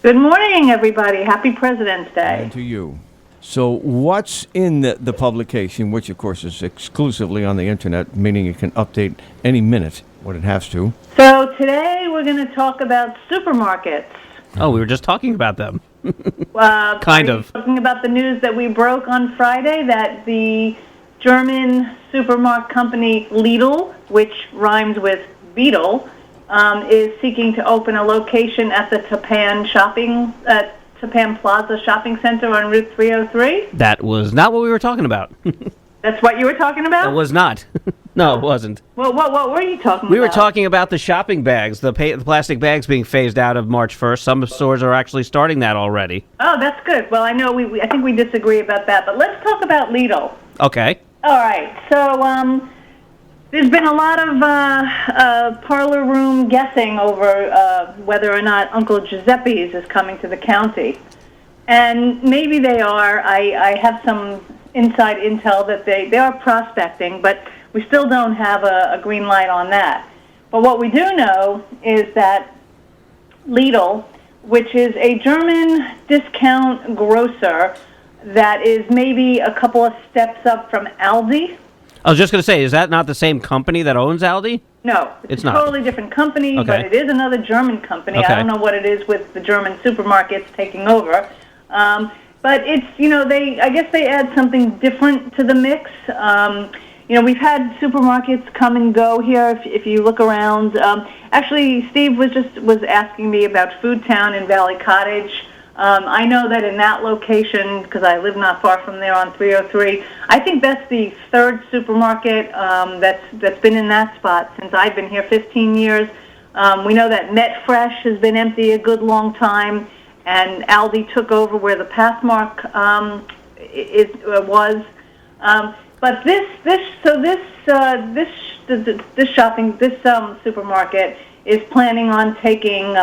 Good morning, everybody. Happy President's Day. And to you. So what's in the publication, which of course is exclusively on the internet, meaning it can update any minute when it has to? So today we're going to talk about supermarkets. Oh, we were just talking about them. Kind of. Talking about the news that we broke on Friday that the German supermarket company Lidl, which rhymes with Beetle, is seeking to open a location at the Tapan Plaza Shopping Center on Route 303. That was not what we were talking about. That's what you were talking about? It was not. No, it wasn't. Well, what were you talking about? We were talking about the shopping bags, the plastic bags being phased out of March 1st. Some stores are actually starting that already. Oh, that's good. Well, I know I think we disagree about that, but let's talk about Lidl. Okay. All right. So there's been a lot of parlor room guessing over whether or not Uncle Giuseppe's is coming to the county. And maybe they are. I have some inside intel that they are prospecting, but we still don't have a green light on that. But what we do know is that Lidl, which is a German discount grocer that is maybe a couple of steps up from Aldi. I was just going to say, is that not the same company that owns Aldi? No, it's a not. Totally different company, Okay. but it is another German company. Okay. I don't know what it is with the German supermarkets taking over. But it's, I guess they add something different to the mix. We've had supermarkets come and go here if you look around. Actually, Steve was asking me about Food Town in Valley Cottage. I know that in that location, because I live not far from there on 303, I think that's the third supermarket that's been in that spot since I've been here 15 years. We know that MetFresh has been empty a good long time, and Aldi took over where the Pathmark was. But this supermarket is planning on taking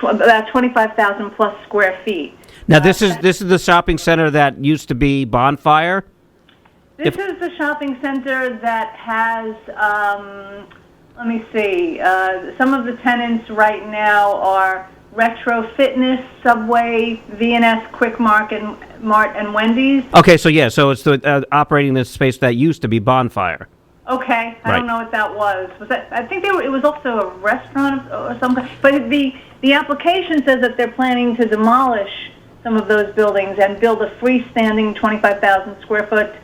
about 25,000 plus square feet. Now, this is the shopping center that used to be Bonfire? This is the shopping center that has, let me see, some of the tenants right now are Retro Fitness, Subway, V&S Quick Mart, and Wendy's. Okay, so it's the operating this space that used to be Bonfire. Okay, I don't know what that was. Was that? I think it was also a restaurant or something. But the application says that they're planning to demolish some of those buildings and build a freestanding 25,000 square foot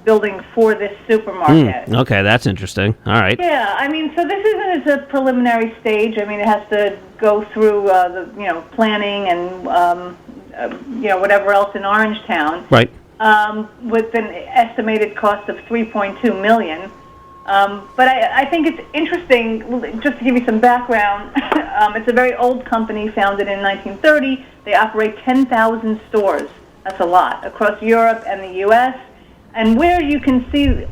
building for this supermarket. Okay, that's interesting. All right. Yeah, so this isn't as a preliminary stage. It has to go through the planning and whatever else in Orangetown. Right. With an estimated cost of $3.2 million. But I think it's interesting, just to give you some background, it's a very old company founded in 1930. They operate 10,000 stores. That's a lot, across Europe and the U.S. And where you can see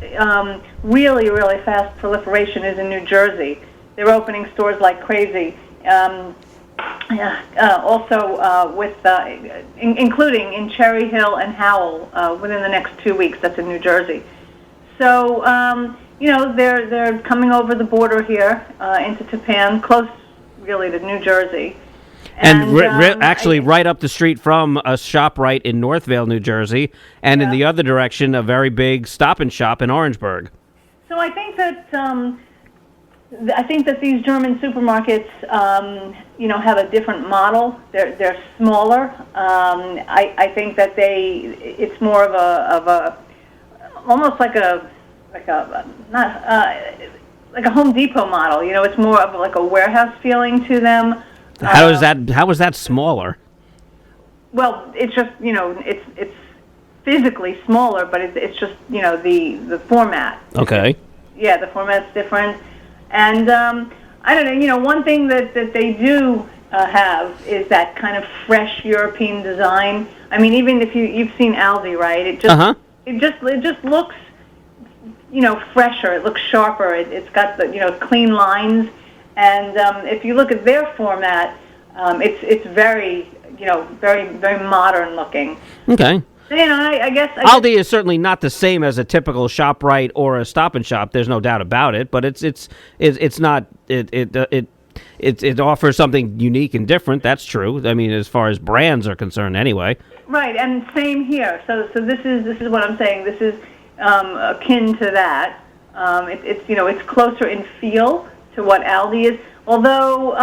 really, really fast proliferation is in New Jersey. They're opening stores like crazy. Including in Cherry Hill and Howell within the next 2 weeks. That's in New Jersey. So, they're coming over the border here into Tapan, close really to New Jersey. And actually right up the street from a ShopRite in Northvale, New Jersey, and in the other direction, a very big Stop and Shop in Orangeburg. So I think that these German supermarkets, have a different model. They're smaller. I think that it's more of a almost like a Home Depot model. It's more of like a warehouse feeling to them. How is that smaller? Well, it's just it's physically smaller, but it's just the format. Okay. The format's different. And I don't know. One thing that they do have is that kind of fresh European design. Even if you've seen Aldi, right? It just looks fresher. It looks sharper. It's got the clean lines. And if you look at their format, it's very very very modern looking. Okay. I guess Aldi is certainly not the same as a typical ShopRite or a Stop and Shop. There's no doubt about it. But it's not it it offers something unique and different. That's true. I mean, as far as brands are concerned, anyway. Right, and same here. So this is what I'm saying. This is akin to that. It's closer in feel to what Aldi is, although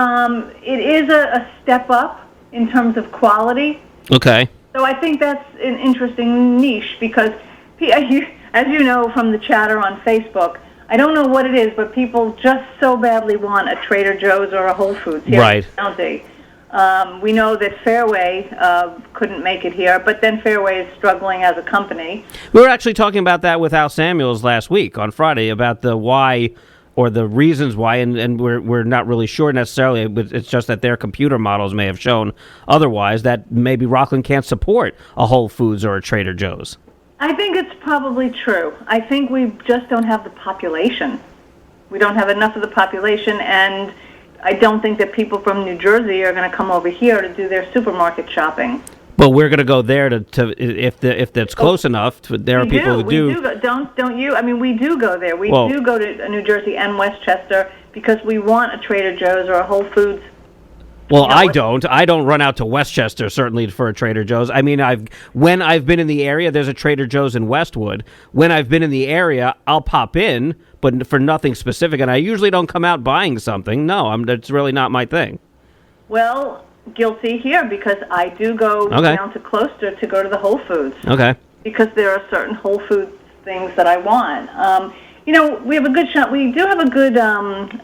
it is a step up in terms of quality. Okay. So I think that's an interesting niche because, as you know from the chatter on Facebook, I don't know what it is, but people just so badly want a Trader Joe's or a Whole Foods here in the county. We know that Fairway couldn't make it here, but then Fairway is struggling as a company. We were actually talking about that with Al Samuels last week on Friday about the why or the reasons why, and we're not really sure necessarily. But it's just that their computer models may have shown otherwise that maybe Rockland can't support a Whole Foods or a Trader Joe's. I think it's probably true. I think we just don't have the population. We don't have enough of the population, and I don't think that people from New Jersey are going to come over here to do their supermarket shopping. But we're going to go there to if that's close enough. There are people who do. Don't you? I mean, we do go there. We do go to New Jersey and Westchester because we want a Trader Joe's or a Whole Foods. Well, I don't run out to Westchester certainly for a Trader Joe's. I mean, when I've been in the area, there's a Trader Joe's in Westwood. When I've been in the area, I'll pop in, but for nothing specific. And I usually don't come out buying something. No, that's really not my thing. Well, guilty here because I do go down to Closter to go to the Whole Foods. Okay. Because there are certain Whole Foods things that I want. We have a good shop. We do have a good.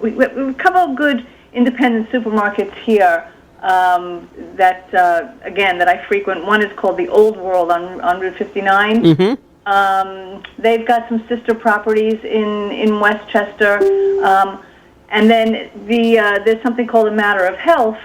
We have a couple of good independent supermarkets here that I frequent. One is called the Old World on Route 59. Mm-hmm. They've got some sister properties in Westchester, and then there's something called a Matter of Health,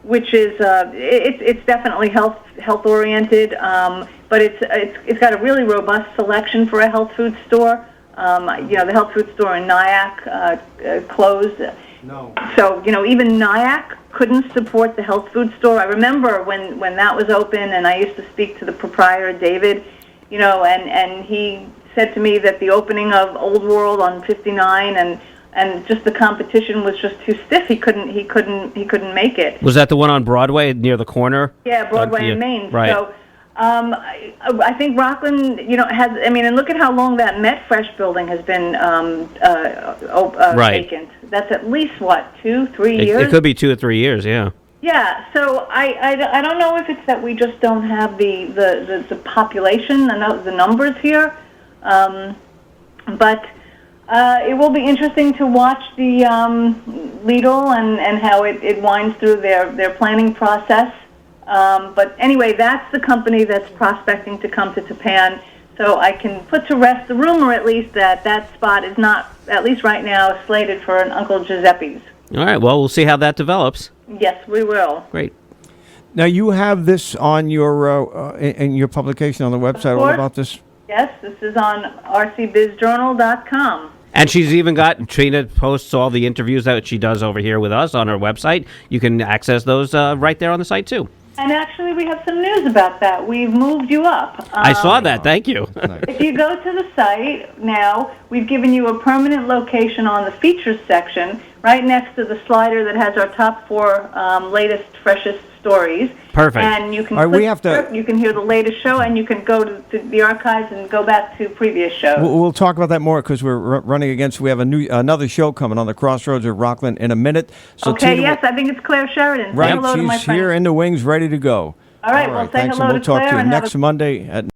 which is it's definitely health oriented, but it's got a really robust selection for a health food store. The health food store in Nyack closed. No. So, even Nyack couldn't support the health food store. I remember when that was open, and I used to speak to the proprietor, David, and he said to me that the opening of Old World on 59 and just the competition was just too stiff. He couldn't make it. Was that the one on Broadway near the corner? Yeah, Broadway and Main. Right. So, I think Rockland, has. I mean, and look at how long that MetFresh building has been vacant. That's at least 2-3 years. It could be 2 or 3 years. Yeah. Yeah. So I don't know if it's that we just don't have the population, the numbers here, but it will be interesting to watch the Lidl and how it winds through their planning process. But anyway, that's the company that's prospecting to come to Tapan. So I can put to rest the rumor, at least, that spot is not, at least right now, slated for an Uncle Giuseppe's. All right. Well, we'll see how that develops. Yes, we will. Great. Now, you have this on your in your publication on the website, all about this? Yes, this is on rcbizjournal.com. And she's even got, Trina posts all the interviews that she does over here with us on her website. You can access those right there on the site, too. And actually, we have some news about that. We've moved you up. I saw that. Thank you. If you go to the site now, we've given you a permanent location on the features section, right next to the slider that has our top 4 latest, freshest stories. Perfect. And you can you can hear the latest show, and you can go to the archives and go back to previous shows. We'll talk about that more because we're running against. We have another show coming on the Crossroads of Rockland in a minute. So okay. Tina, Yes, I think it's Claire Sheridan. Right. Say hello to my She's friend. here in the wings, ready to go. All right. Well, say thanks, hello and we'll to talk Claire to you and next Monday at